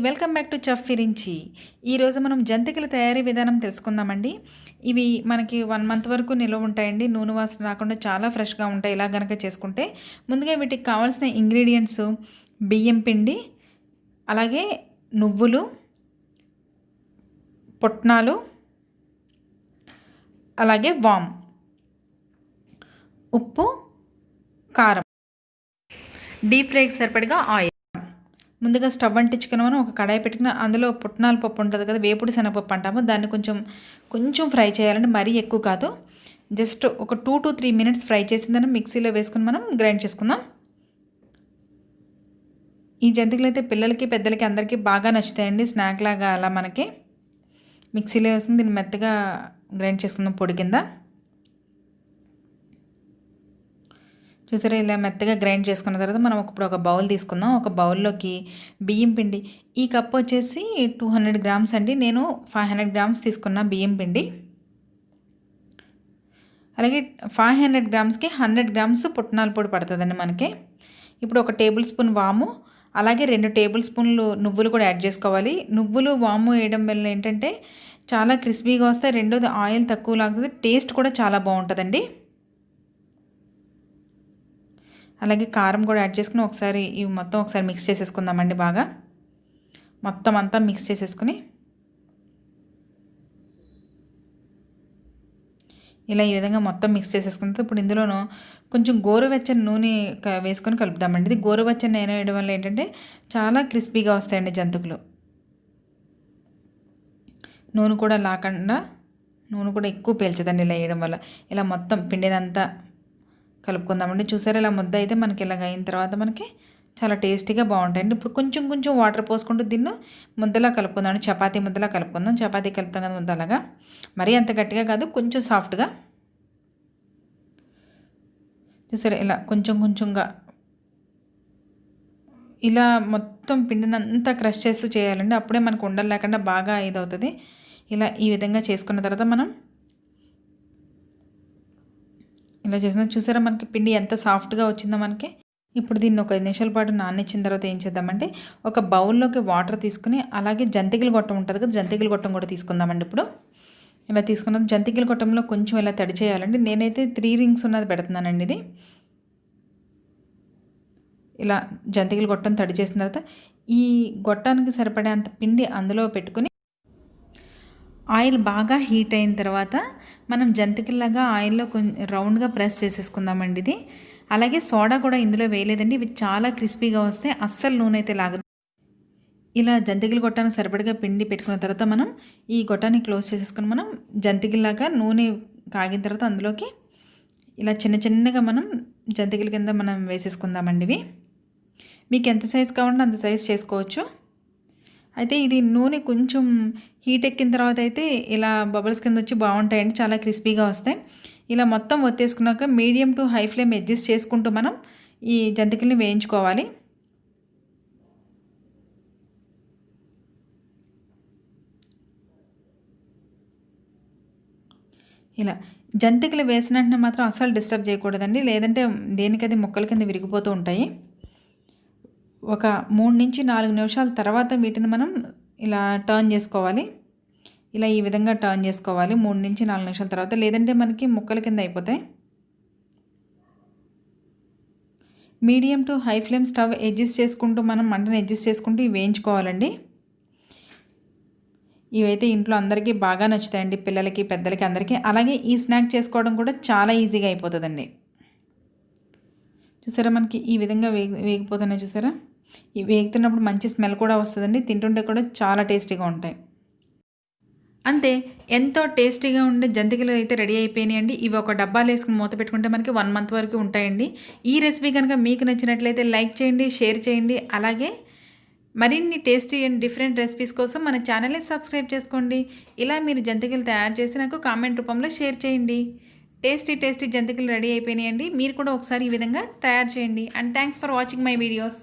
Welcome back to చెఫ్విరించి. ఈరోజు మనం జంతికల తయారీ విధానం తెలుసుకుందామండి. ఇవి మనకి 1 మంత్ వరకు నిల్వ ఉంటాయండి. నూనె వాసన రాకుండా చాలా ఫ్రెష్‌గా ఉంటాయి ఇలా గనక చేసుకుంటే. ముందుగా వీటికి కావాల్సిన ఇంగ్రీడియెంట్స్ బియ్యం పిండి, అలాగే నువ్వులు, పుట్నాలు, అలాగే వామ్, ఉప్పు, కారం, డీప్ ఫ్రైకి సరిపడగా ఆయిల్. ముందుగా స్టవ్ అంటించుకుని మనం ఒక కడాయి పెట్టుకుని అందులో పుట్నాల పప్పు ఉంటుంది కదా, వేపుడు శనగపప్పు అంటాము. దాన్ని కొంచెం ఫ్రై చేయాలండి, మరీ ఎక్కువ కాదు. జస్ట్ ఒక 2 to 3 minutes ఫ్రై చేసిందని మిక్సీలో వేసుకుని మనం గ్రైండ్ చేసుకుందాం. ఈ జంతికలు అయితే పిల్లలకి పెద్దలకి అందరికీ బాగా నచ్చుతాయండి. స్నాక్ లాగా అలా మనకి మిక్సీలో వేసుకుని దీన్ని మెత్తగా గ్రైండ్ చేసుకుందాం పొడి కింద. చూసారా, ఇలా మెత్తగా గ్రైండ్ చేసుకున్న తర్వాత మనం ఇప్పుడు ఒక బౌల్ తీసుకుందాం. ఒక బౌల్లోకి బియ్యం పిండి, ఈ కప్ వచ్చేసి 200 grams అండి. నేను 500 grams తీసుకున్నా బియ్యం పిండి. అలాగే 500 gramsకి 100 grams పుట్నాల పొడి పడుతుందండి మనకి. ఇప్పుడు ఒక టేబుల్ స్పూన్ వాము, అలాగే 2 టేబుల్ స్పూన్లు నువ్వులు కూడా యాడ్ చేసుకోవాలి. నువ్వులు వాము వేయడం వల్ల ఏంటంటే చాలా క్రిస్పీగా వస్తాయి. రెండోది ఆయిల్ తక్కువ లాగుతుంది, టేస్ట్ కూడా చాలా బాగుంటుందండి. అలాగే కారం కూడా యాడ్ చేసుకుని ఒకసారి ఇవి మొత్తం ఒకసారి మిక్స్ చేసేసుకుందామండి. బాగా మొత్తం అంతా మిక్స్ చేసేసుకుని ఇలా ఈ విధంగా మొత్తం మిక్స్ చేసేసుకున్న ఇప్పుడు ఇందులోనూ కొంచెం గోరువెచ్చని నూనె వేసుకొని కలుపుదామండి. ఇది గోరువెచ్చని నూనె వేయడం వల్ల ఏంటంటే చాలా క్రిస్పీగా వస్తాయండి జంతికలు. నూనె కూడా లాకుండా, నూనె కూడా ఎక్కువ పీల్చదండి ఇలా వేయడం వల్ల. ఇలా మొత్తం పిండినంతా కలుపుకుందామండి. చూసారా, ఇలా ముద్ద అయితే మనకి ఇలాగ అయిన తర్వాత మనకి చాలా టేస్టీగా బాగుంటాయండి. ఇప్పుడు కొంచెం వాటర్ పోసుకుంటూ దీన్ని ముద్దలా కలుపుకుందాం. చపాతీ ముద్దలా కలుపుకుందాం. చపాతీ కలుపుతాం కదా ముద్ద, అలాగా మరీ అంత గట్టిగా కాదు, కొంచెం సాఫ్ట్గా. చూసారా, ఇలా కొంచెంగా ఇలా మొత్తం పిండినంతా క్రష్ చేస్తూ చేయాలండి. అప్పుడే మనకు ఉండలు లేకుండా బాగా ఇదవుతుంది. ఇలా ఈ విధంగా చేసుకున్న తర్వాత మనం ఇలా చేసిన చూసారా, మనకి పిండి ఎంత సాఫ్ట్గా వచ్చిందో మనకి. ఇప్పుడు దీన్ని ఒక 5 నిమిషాల పాటు నాననిచ్చిన తర్వాత ఏం చేద్దామంటే ఒక బౌల్లోకి వాటర్ తీసుకుని, అలాగే జంతికల గొట్టం ఉంటుంది కదా, జంతికల గొట్టం కూడా తీసుకుందామండి. ఇప్పుడు ఇలా తీసుకున్న జంతికల గొట్టంలో కొంచెం ఇలా తడి చేయాలండి. నేనైతే 3 rings ఉన్నది పెడుతున్నానండి. ఇది ఇలా జంతికల గొట్టం తడి చేసిన తర్వాత ఈ గొట్టానికి సరిపడేంత పిండి అందులో పెట్టుకుని ఆయిల్ బాగా హీట్ అయిన తర్వాత మనం జంతికల్లాగా ఆయిల్లో కొంచెం రౌండ్గా ప్రెస్ చేసేసుకుందామండి. ఇది అలాగే సోడా కూడా ఇందులో వేయలేదండి. ఇవి చాలా క్రిస్పీగా వస్తాయి, అస్సలు నూనె అయితే లాగదు. ఇలా జంతికలు గొట్టానికి సరిపడగా పిండి పెట్టుకున్న తర్వాత మనం ఈ గొట్టాన్ని క్లోజ్ చేసేసుకుని మనం జంతికల్లాగా నూనె కాగిన తర్వాత అందులోకి ఇలా చిన్నగా మనం జంతికల కింద మనం వేసేసుకుందామండి. ఇవి మీకు ఎంత సైజు కావాలంటే అంత సైజు చేసుకోవచ్చు. అయితే ఇది నూనె కొంచెం హీట్ ఎక్కిన తర్వాత అయితే ఇలా బబుల్స్ కింద వచ్చి బాగుంటాయండి, చాలా క్రిస్పీగా వస్తాయి. ఇలా మొత్తం ఒత్తేసుకున్నాక medium to high flame adjust చేసుకుంటూ మనం ఈ జంతికల్ని వేయించుకోవాలి. ఇలా జంతికలు వేసిన వెంటనే మాత్రం అస్సలు డిస్టర్బ్ చేయకూడదండి, లేదంటే దేనికది ముక్కల కింద విరిగిపోతూ ఉంటాయి. ఒక 3 నుంచి 4 నిమిషాల తర్వాత వీటిని మనం ఇలా టర్న్ చేసుకోవాలి. ఇలా ఈ విధంగా టర్న్ చేసుకోవాలి 3 నుంచి 4 నిమిషాల తర్వాత, లేదంటే మనకి ముక్కల కింద అయిపోతాయి. Medium to high flame stove adjust చేసుకుంటూ మనం మంటని అడ్జస్ట్ చేసుకుంటూ ఇవి వేయించుకోవాలండి. ఇవైతే ఇంట్లో అందరికీ బాగా నచ్చుతాయండి, పిల్లలకి పెద్దలకి అందరికీ. అలాగే ఈ స్నాక్ చేసుకోవడం కూడా చాలా ఈజీగా అయిపోతుందండి. చూసారా, మనకి ఈ విధంగా వేగిపోతున్నాయి. చూసారా, ఇవి వేగుతున్నప్పుడు మంచి స్మెల్ కూడా వస్తుందండి, తింటుంటే కూడా చాలా టేస్టీగా ఉంటాయి. అంతే, ఎంతో టేస్టీగా ఉండే జంతికలు అయితే రెడీ అయిపోయినాయండి. ఇవి ఒక డబ్బాలు వేసుకుని మూత పెట్టుకుంటే మనకి 1 month వరకు ఉంటాయండి. ఈ రెసిపీ కనుక మీకు నచ్చినట్లయితే లైక్ చేయండి, షేర్ చేయండి. అలాగే మరిన్ని టేస్టీ అండ్ డిఫరెంట్ రెసిపీస్ కోసం మన ఛానల్ని సబ్స్క్రైబ్ చేసుకోండి. ఇలా మీరు జంతికలు తయారు చేసి నాకు కామెంట్ రూపంలో షేర్ చేయండి. టేస్టీ జంతికలు రెడీ అయిపోయినాయండి. మీరు కూడా ఒకసారి ఈ విధంగా తయారు చేయండి. And thanks for watching my videos.